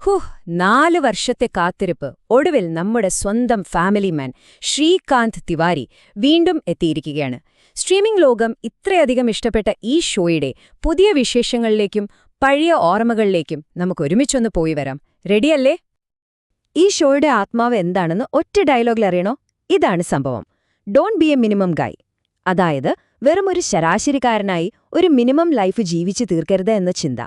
ഹുഹ് 4 വർഷത്തെ കാത്തിരിപ്പ് ഒടുവിൽ നമ്മുടെ സ്വന്തം ഫാമിലി മാൻ ശ്രീകാന്ത് തിവാരി വീണ്ടും എത്തിയിരിക്കുകയാണ്. സ്ട്രീമിംഗ് ലോകം ഇത്രയധികം ഇഷ്ടപ്പെട്ട ഈ ഷോയുടെ പുതിയ വിശേഷങ്ങളിലേക്കും പഴയ ഓർമ്മകളിലേക്കും നമുക്കൊരുമിച്ചൊന്ന് പോയി വരാം. റെഡിയല്ലേ? ഈ ഷോയുടെ ആത്മാവ് എന്താണെന്ന് ഒറ്റ ഡയലോഗിൽ അറിയണോ? ഇതാണ് സംഭവം. ഡോണ്ട് ബി എ മിനിമം ഗായ്. അതായത് വെറുമൊരു ശരാശരിക്കാരനായി ഒരു മിനിമം ലൈഫ് ജീവിച്ചു തീർക്കരുത് എന്ന ചിന്ത.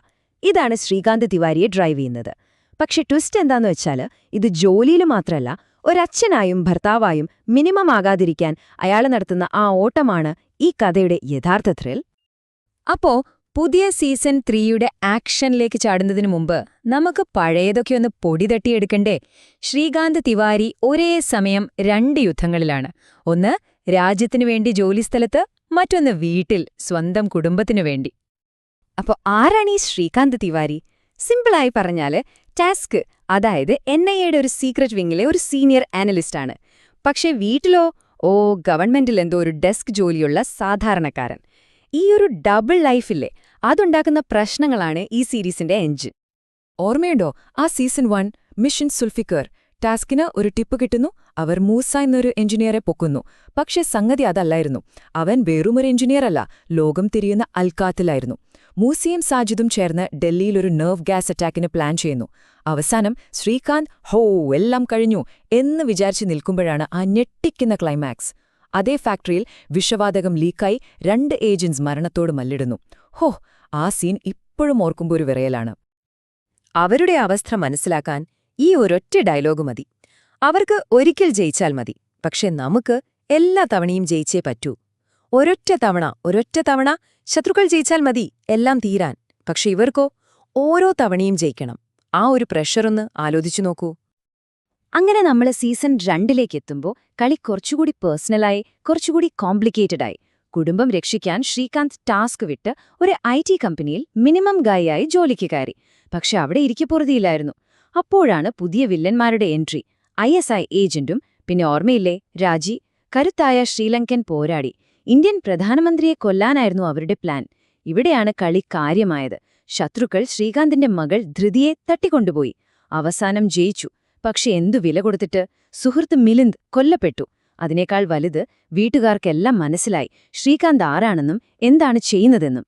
ഇതാണ് ശ്രീകാന്ത് തിവാരിയെ ഡ്രൈവ് ചെയ്യുന്നത്. പക്ഷെ ട്വിസ്റ്റ് എന്താന്ന് വെച്ചാൽ ഇത് ജോലിയിൽ മാത്രമല്ല, ഒരച്ഛനായും ഭർത്താവായും മിനിമം ആകാതിരിക്കാൻ അയാൾ നടത്തുന്ന ആ ഓട്ടമാണ് ഈ കഥയുടെ യഥാർത്ഥ ത്രിൽ. അപ്പോ പുതിയ സീസൺ 3യുടെ ആക്ഷനിലേക്ക് ചാടുന്നതിനു മുമ്പ് നമുക്ക് പഴയതൊക്കെ ഒന്ന് പൊടി തട്ടിയെടുക്കണ്ടേ? ശ്രീകാന്ത് തിവാരി ഒരേ സമയം 2 യുദ്ധങ്ങളിലാണ്. ഒന്ന് രാജ്യത്തിനു വേണ്ടി ജോലിസ്ഥലത്ത്, മറ്റൊന്ന് വീട്ടിൽ സ്വന്തം കുടുംബത്തിനു വേണ്ടി. അപ്പോ ആരാണ് ഈ ശ്രീകാന്ത് തിവാരി? സിമ്പിളായി പറഞ്ഞാല് ടാസ്ക്, അതായത് NIAയുടെ ഒരു സീക്രട്ട് വിങ്ങിലെ ഒരു സീനിയർ അനലിസ്റ്റാണ്. പക്ഷേ വീട്ടിലോ ഗവൺമെന്റിൽ എന്തോ ഒരു ഡെസ്ക് ജോലിയുള്ള സാധാരണക്കാരൻ. ഈ ഒരു ഡബിൾ ലൈഫില്ലേ, അതുണ്ടാക്കുന്ന പ്രശ്നങ്ങളാണ് ഈ സീരീസിന്റെ എഞ്ചിൻ. ഓർമ്മയുണ്ടോ ആ സീസൺ 1 മിഷൻ സുൽഫിക്കർ? ടാസ്കിന് ഒരു ടിപ്പ് കിട്ടുന്നു, അവർ മൂസ എന്നൊരു എഞ്ചിനീയറെ പൊക്കുന്നു. പക്ഷേ സംഗതി അതല്ലായിരുന്നു. അവൻ വെറുമൊരു എഞ്ചിനീയറല്ല, ലോകം തിരിയുന്ന അൽക്കാത്തിലായിരുന്നു. മൂസയും സാജിദും ചേർന്ന് ഡൽഹിയിൽ ഒരു നെർവ് ഗ്യാസ് അറ്റാക്കിന് പ്ലാൻ ചെയ്യുന്നു. അവസാനം ശ്രീകാന്ത് എല്ലാം കഴിഞ്ഞു എന്ന് വിചാരിച്ച് നിൽക്കുമ്പോഴാണ് ആ ഞെട്ടിക്കുന്ന ക്ലൈമാക്സ്. അതേ ഫാക്ടറിയിൽ വിഷവാതകം ലീക്കായി 2 ഏജന്റ്സ് മരണത്തോട് മല്ലിടുന്നു. ആ സീൻ ഇപ്പോഴും ഓർക്കുമ്പോൾ ഒരു വിറയലാണ്. അവരുടെ അവസ്ഥ മനസ്സിലാക്കാൻ ഈ ഒരൊറ്റ ഡയലോഗ് മതി. അവർക്ക് ഒരിക്കൽ ജയിച്ചാൽ മതി, പക്ഷെ നമുക്ക് എല്ലാ തവണയും ജയിച്ചേ പറ്റൂ. ഒരൊറ്റ തവണ ശത്രുക്കൾ ജയിച്ചാൽ മതി എല്ലാം തീരാൻ. പക്ഷെ ഇവർക്കോ ഓരോ തവണയും ജയിക്കണം. ആ ഒരു പ്രഷറൊന്ന് ആലോചിച്ചു നോക്കൂ. അങ്ങനെ നമ്മൾ സീസൺ 2ലേക്ക് എത്തുമ്പോൾ കളി കുറച്ചുകൂടി പേഴ്സണലായി, കുറച്ചുകൂടി കോംപ്ലിക്കേറ്റഡായി. കുടുംബം രക്ഷിക്കാൻ ശ്രീകാന്ത് ടാസ്ക് വിട്ട് ഒരു IT കമ്പനിയിൽ മിനിമം ഗായിയായി ജോലിക്ക് കയറി. പക്ഷെ അവിടെ ഇരിക്കപ്പുറതിയില്ലായിരുന്നു. അപ്പോഴാണ് പുതിയ വില്ലന്മാരുടെ എൻട്രി. ISI ഏജന്റും, പിന്നെ ഓർമ്മയില്ലേ രാജി, കരുത്തായ ശ്രീലങ്കൻ പോരാടി. ഇന്ത്യൻ പ്രധാനമന്ത്രിയെ കൊല്ലാനായിരുന്നു അവരുടെ പ്ലാൻ. ഇവിടെയാണ് കളി കാര്യമായത്. ശത്രുക്കൾ ശ്രീകാന്തിന്റെ മകൾ ധൃതിയെ തട്ടിക്കൊണ്ടുപോയി. അവസാനം ജയിച്ചു. പക്ഷെ എന്തു വില കൊടുത്തിട്ട്? സുഹൃത്ത് മിലിന്ദ് കൊല്ലപ്പെട്ടു. അതിനേക്കാൾ വലുത്, വീട്ടുകാർക്കെല്ലാം മനസ്സിലായി ശ്രീകാന്ത് ആരാണെന്നും എന്താണ് ചെയ്യുന്നതെന്നും.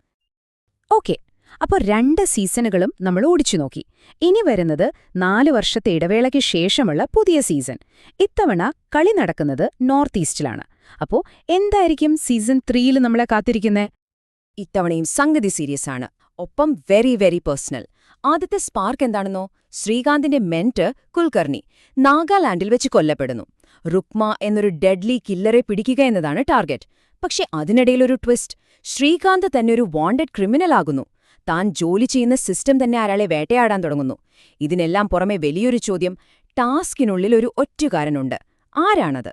ഓക്കെ, അപ്പോൾ 2 സീസണുകളും നമ്മൾ ഓടിച്ചു നോക്കി. ഇനി വരുന്നത് 4 വർഷത്തെ ഇടവേളയ്ക്ക് ശേഷമുള്ള പുതിയ സീസൺ. ഇത്തവണ കളി നടക്കുന്നത് നോർത്ത് ഈസ്റ്റിലാണ്. അപ്പോ എന്തായിരിക്കും സീസൺ 3യിൽ നമ്മളെ കാത്തിരിക്കുന്നേ? ഇത്തവണയും സംഗതി സീരിയസ് ആണ്, ഒപ്പം വെരി വെരി പേഴ്സണൽ. ആദ്യത്തെ സ്പാർക്ക് എന്താണെന്നോ? ശ്രീകാന്തിന്റെ മെന്റർ കുൽക്കർണി നാഗാലാൻഡിൽ വെച്ച് കൊല്ലപ്പെടുന്നു. റുക്മ എന്നൊരു ഡെഡ്ലി കില്ലറെ പിടിക്കുക എന്നതാണ് ടാർഗറ്റ്. പക്ഷെ അതിനിടയിലൊരു ട്വിസ്റ്റ്. ശ്രീകാന്ത് തന്നെ ഒരു വാണ്ടഡ് ക്രിമിനലാകുന്നു. താൻ ജോലി ചെയ്യുന്ന സിസ്റ്റം തന്നെ അയാളെ വേട്ടയാടാൻ തുടങ്ങുന്നു. ഇതിനെല്ലാം പുറമെ വലിയൊരു ചോദ്യം, ടാസ്കിനുള്ളിൽ ഒരു ഒറ്റുകാരനുണ്ട്. ആരാണത്?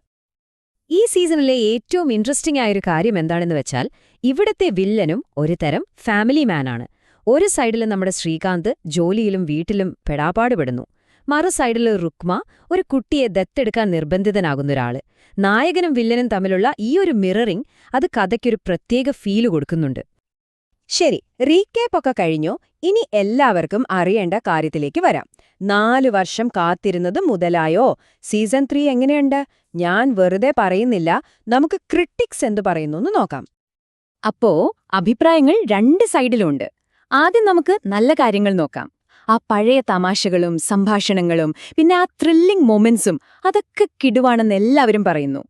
ഈ സീസണിലെ ഏറ്റവും ഇൻട്രസ്റ്റിംഗ് ആയൊരു കാര്യം എന്താണെന്ന് വെച്ചാൽ, ഇവിടത്തെ വില്ലനും ഒരു തരം ഫാമിലി മാനാണ്. ഒരു സൈഡിൽ നമ്മുടെ ശ്രീകാന്ത് ജോലിയിലും വീട്ടിലും പെടാപ്പാടുപെടുന്നു. മറു സൈഡിൽ റുക്മ ഒരു കുട്ടിയെ ദത്തെടുക്കാൻ നിർബന്ധിതനാകുന്നൊരാള്. നായകനും വില്ലനും തമ്മിലുള്ള ഈ ഒരു മിററിംഗ് അത് കഥയ്ക്കൊരു പ്രത്യേക ഫീല് കൊടുക്കുന്നുണ്ട്. ശരി, റീക്യാപ്പൊക്കെ കഴിഞ്ഞോ? ഇനി എല്ലാവർക്കും അറിയേണ്ട കാര്യത്തിലേക്ക് വരാം. 4 വർഷം കാത്തിരുന്നത് മുതലായോ? സീസൺ 3 എങ്ങനെയുണ്ട്? ഞാൻ വെറുതെ പറയുന്നില്ല, നമുക്ക് ക്രിട്ടിക്സ് എന്തു പറയുന്നു നോക്കാം. അപ്പോ അഭിപ്രായങ്ങൾ 2 സൈഡിലുണ്ട്. ആദ്യം നമുക്ക് നല്ല കാര്യങ്ങൾ നോക്കാം. ആ പഴയ തമാശകളും സംഭാഷണങ്ങളും പിന്നെ ആ ത്രില്ലിംഗ് മൊമെന്റ്സും അതൊക്കെ കിടുവാണെന്ന് എല്ലാവരും പറയുന്നു.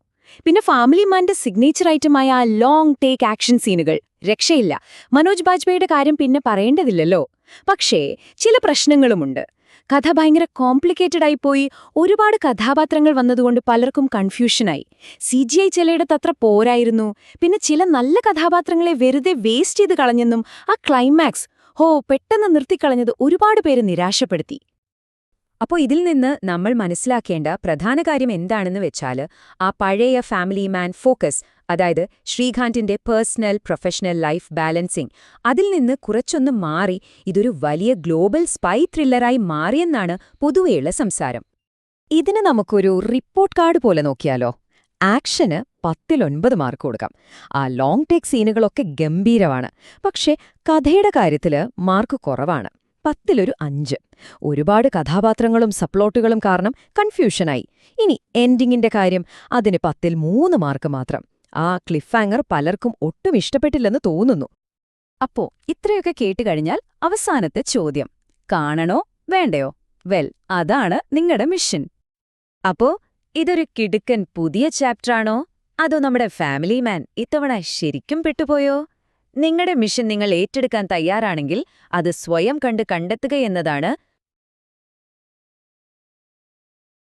പിന്നെ ഫാമിലി മാന്റെ സിഗ്നേച്ചർ ഐറ്റമായ ആ ലോങ് ടേക്ക് ആക്ഷൻ സീനുകൾ രക്ഷയില്ല. മനോജ് ബാജ്പേയിയുടെ കാര്യം പിന്നെ പറയേണ്ടതില്ലല്ലോ. പക്ഷേ ചില പ്രശ്നങ്ങളുമുണ്ട്. കഥ ഭയങ്കര കോംപ്ലിക്കേറ്റഡ് ആയിപ്പോയി. ഒരുപാട് കഥാപാത്രങ്ങൾ വന്നതുകൊണ്ട് പലർക്കും കൺഫ്യൂഷനായി. CGI ചിലയിടത്തത്ര പോരായിരുന്നു. പിന്നെ ചില നല്ല കഥാപാത്രങ്ങളെ വെറുതെ വേസ്റ്റ് ചെയ്ത് കളഞ്ഞെന്നും ആ ക്ലൈമാക്സ് പെട്ടെന്ന് നിർത്തിക്കളഞ്ഞത് ഒരുപാട് പേര് നിരാശപ്പെടുത്തി. അപ്പോൾ ഇതിൽ നിന്ന് നമ്മൾ മനസ്സിലാക്കേണ്ട പ്രധാന കാര്യം എന്താണെന്ന് വെച്ചാൽ, ആ പഴയ ഫാമിലി മാൻ ഫോക്കസ്, അതായത് ശ്രീകാന്തിന്റെ പേഴ്സണൽ പ്രൊഫഷണൽ ലൈഫ് ബാലൻസിംഗ്, അതിൽ നിന്ന് കുറച്ചൊന്ന് മാറി ഇതൊരു വലിയ ഗ്ലോബൽ സ്പൈ ത്രില്ലറായി മാറിയെന്നാണ് പൊതുവെയുള്ള സംസാരം. ഇതിന് നമുക്കൊരു റിപ്പോർട്ട് കാർഡ് പോലെ നോക്കിയാലോ? ആക്ഷന് 10ൽ 9 മാർക്ക് കൊടുക്കാം. ആ ലോങ് ടേക്ക് സീനുകളൊക്കെ ഗംഭീരമാണ്. പക്ഷേ കഥയുടെ കാര്യത്തില് മാർക്ക് കുറവാണ്. 10-ഒരു 5. ഒരുപാട് കഥാപാത്രങ്ങളും സപ്ലോട്ടുകളും കാരണം കൺഫ്യൂഷനായി. ഇനി എൻഡിങ്ങിന്റെ കാര്യം, അതിന് 10-ൽ 3 മാർക്ക് മാത്രം. ആ ക്ലിഫ് ഹാങ്ങർ പലർക്കും ഒട്ടും ഇഷ്ടപ്പെട്ടില്ലെന്ന് തോന്നുന്നു. അപ്പോ ഇത്രയൊക്കെ കേട്ടുകഴിഞ്ഞാൽ അവസാനത്തെ ചോദ്യം, കാണണോ വേണ്ടയോ? അതാണ് നിങ്ങളുടെ മിഷൻ. അപ്പോ ഇതൊരു കിടുക്കൻ പുതിയ ചാപ്റ്ററാണോ, അതോ നമ്മുടെ ഫാമിലി മാൻ ഇത്തവണ ശരിക്കും പെട്ടുപോയോ? നിങ്ങളുടെ മിഷൻ നിങ്ങൾ ഏറ്റെടുക്കാൻ തയ്യാറാണെങ്കിൽ അത് സ്വയം കണ്ടെത്തുകയെന്നതാണ്